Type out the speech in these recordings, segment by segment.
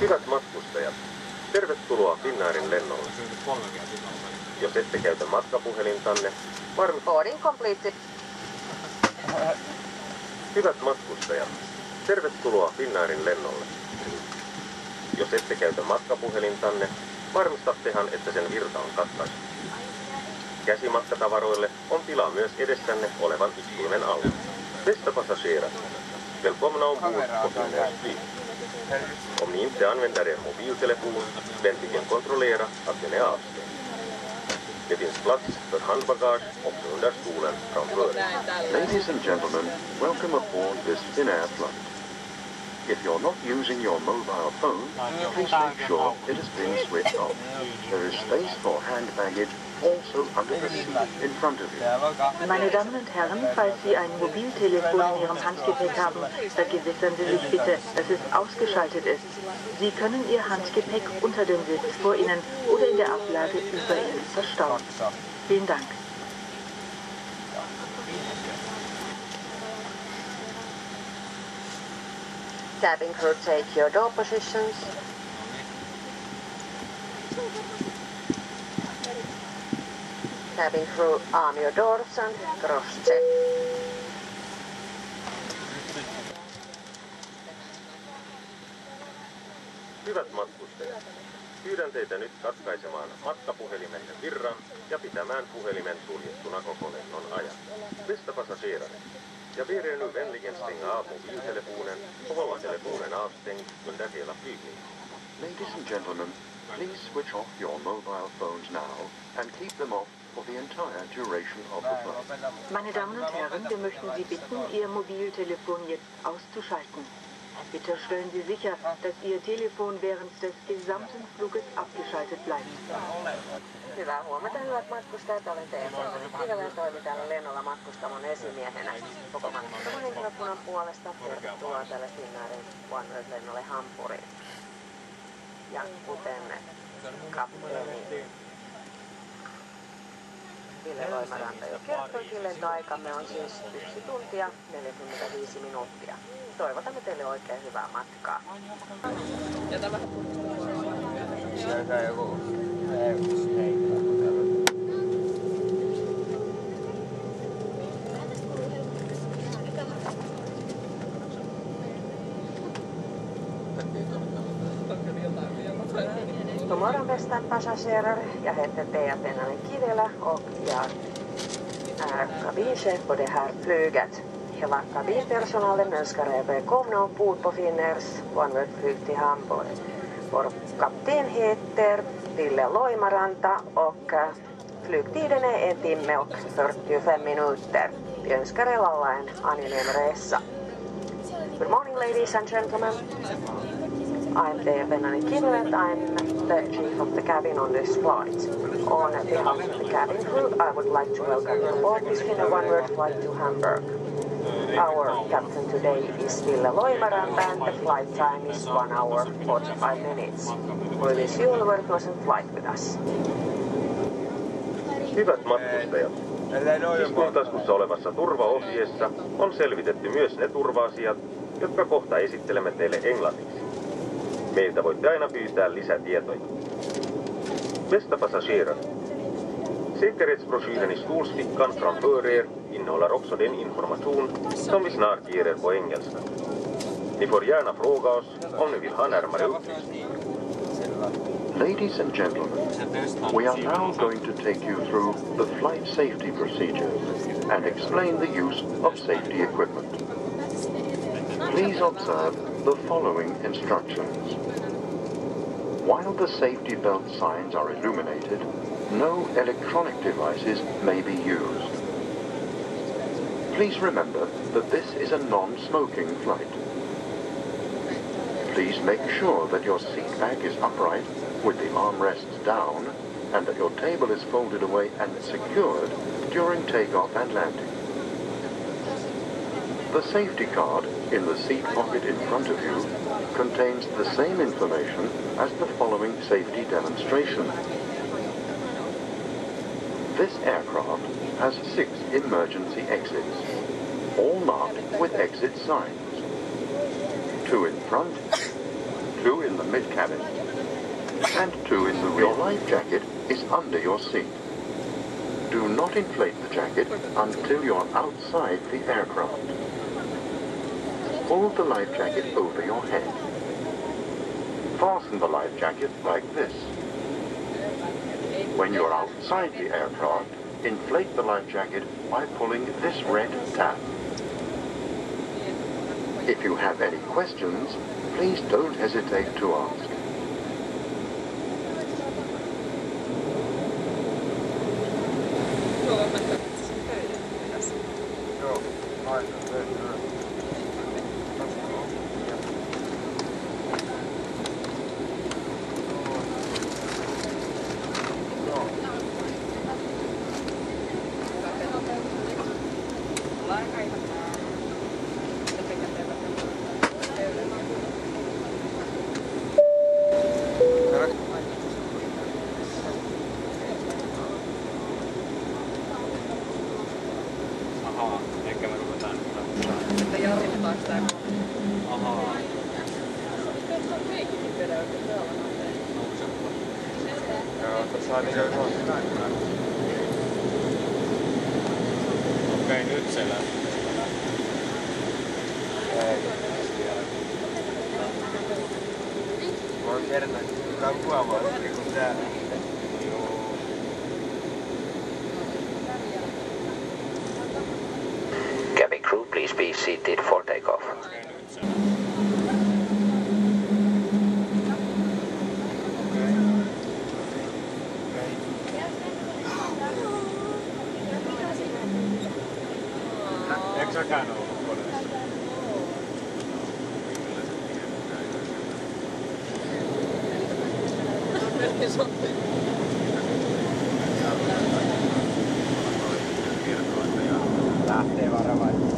Hyvät matkustajat, tervetuloa Finnairin lennolle. Jos ette käytä matkapuhelintanne, Boarding completed. Hyvät matkustajat, tervetuloa Finnairin lennolle. Jos ette käytä matkapuhelintanne, varmistattehan, että sen virta on katkaistu. Käsimatkatavaroille on tilaa myös edessänne olevan istuimen alla. Bästa passagerare, välkomna ombord på Finnairs flyg. Om ni inte använder er mobiltelefon, vänligen kontrollera att den är avstängd. Det finns plats för handbagage också under stolen framför. Ladies and gentlemen, welcome aboard this Finnair flight. If you're not using your mobile phone, please make sure it has been switched off. There is space for hand baggage also under the seat in front of you. Meine Damen und Herren, falls Sie ein Mobiltelefon in Ihrem Handgepäck haben, vergewissern Sie sich bitte, dass es ausgeschaltet ist. Sie können Ihr Handgepäck unter dem Sitz vor Ihnen oder in der Ablage über Ihnen verstauen. Vielen Dank. Cabin crew, take your door positions. Cabin crew, arm your doors and cross-check. Hyvät matkustajat, pyydän teitä nyt katkaisemaan matkapuhelimenne virran ja pitämään puhelimen suljettuna koko lennon ajan. Bästa passagerare, jag ber er nu vänligen stänga av mobiltelefonen och hålla telefonen avstängd under hela flygningen. Ladies and gentlemen, please switch off your mobile phones now and keep them off for the entire duration of the flight. Meine Damen und Herren, wir möchten Sie bitten, Ihr Mobiltelefon jetzt auszuschalten. Bitte stellen Sie sicher, dass Ihr Telefon während des gesamten Fluges abgeschaltet bleibt. Hyvää huomenta, hyvät matkustajat. Olen teidän Ville ja toimin täällä lennolla matkustamon esimiehenä. Koko matkustamon henkilökunnan puolesta tervetuloa tälle Finnairin Embraer-lennolle Hampuriin. Ja kuten kapteeni Ville Loimaranta jo kertoikin, lentoaikamme on siis 1 tuntia 45 minuuttia. Toivotamme teille oikein hyvää matkaa. Godmorgon bästa passagerare. Jag heter Kapteeni Kivela och jag är kabinchef på det här flyget. Hela kabinpersonalen önskar er välkomna ombord på Finnairs Embraer-flyg till Hamburg. Vår kapten heter Ville Loimaranta och flygtiden är 1 timme och 45 minuter. Vi önskar er alla en angenäm resa. Good morning, ladies and gentlemen. I'm Kapteeni Kivela and I'm the chief of the cabin on this flight. On behalf of the cabin crew, I would like to welcome you aboard this Finnair Embraer flight to Hamburg. Our captain today is Ville Loimaranta and the flight time is 1 hour 45 minutes. We wish you a very pleasant flight with us. Hyvät matkustajat, istuintaskussa olevassa turvaohjeessa on selvitetty myös ne turva-asiat, jotka kohta esittelemme teille englanniksi. Meiltä voitte aina pyytää lisätietoja. Bästa passagerare. Säkerhetsbroschyren i stolsfickan framför er innehåller också den information som vi snart ger er på engelska. Ni får gärna fråga oss om ni vill ha närmare upplysningar. Ladies and gentlemen, we are now going to take you through the flight safety procedures and explain the use of safety equipment. Please observe the following instructions. While the safety belt signs are illuminated, no electronic devices may be used. Please remember that this is a non-smoking flight. Please make sure that your seat back is upright with the armrests down and that your table is folded away and secured during takeoff and landing. The safety card in the seat pocket in front of you contains the same information as the following safety demonstration. This aircraft has 6 emergency exits, all marked with exit signs. 2 in front, 2 in the mid-cabin. And 2 in the rear. Your life jacket is under your seat. Do not inflate the jacket until you're outside the aircraft. Pull the life jacket over your head. Fasten the life jacket like this. When you're outside the aircraft, inflate the life jacket by pulling this red tab. If you have any questions, please don't hesitate to ask. Okei, nyt se lähtee. Ei. Mä oon kertaa, että on kuvaavaa, kun täällä. Cabin crew, please be seated for takeoff. Eikö säkään ollut koneessa? Lähtee varovaisesti.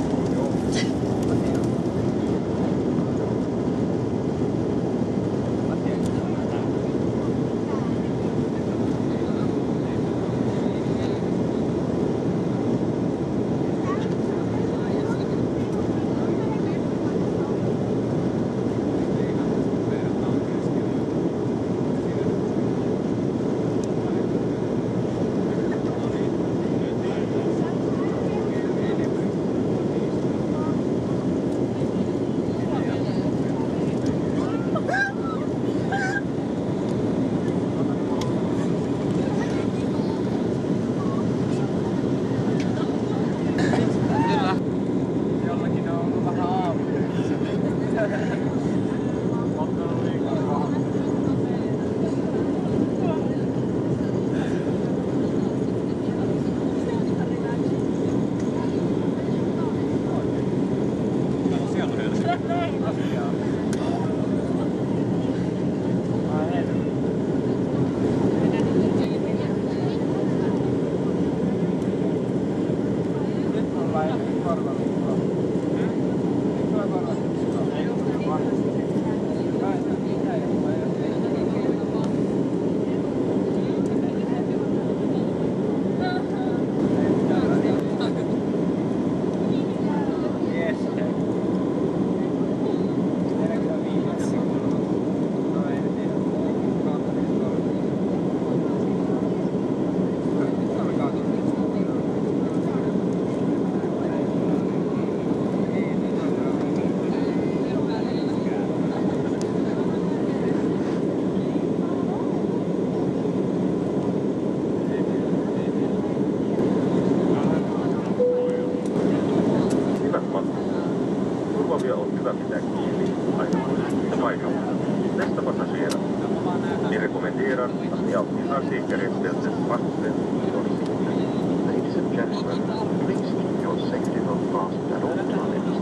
Ladies and gentlemen, please keep your safety belt fastened at all times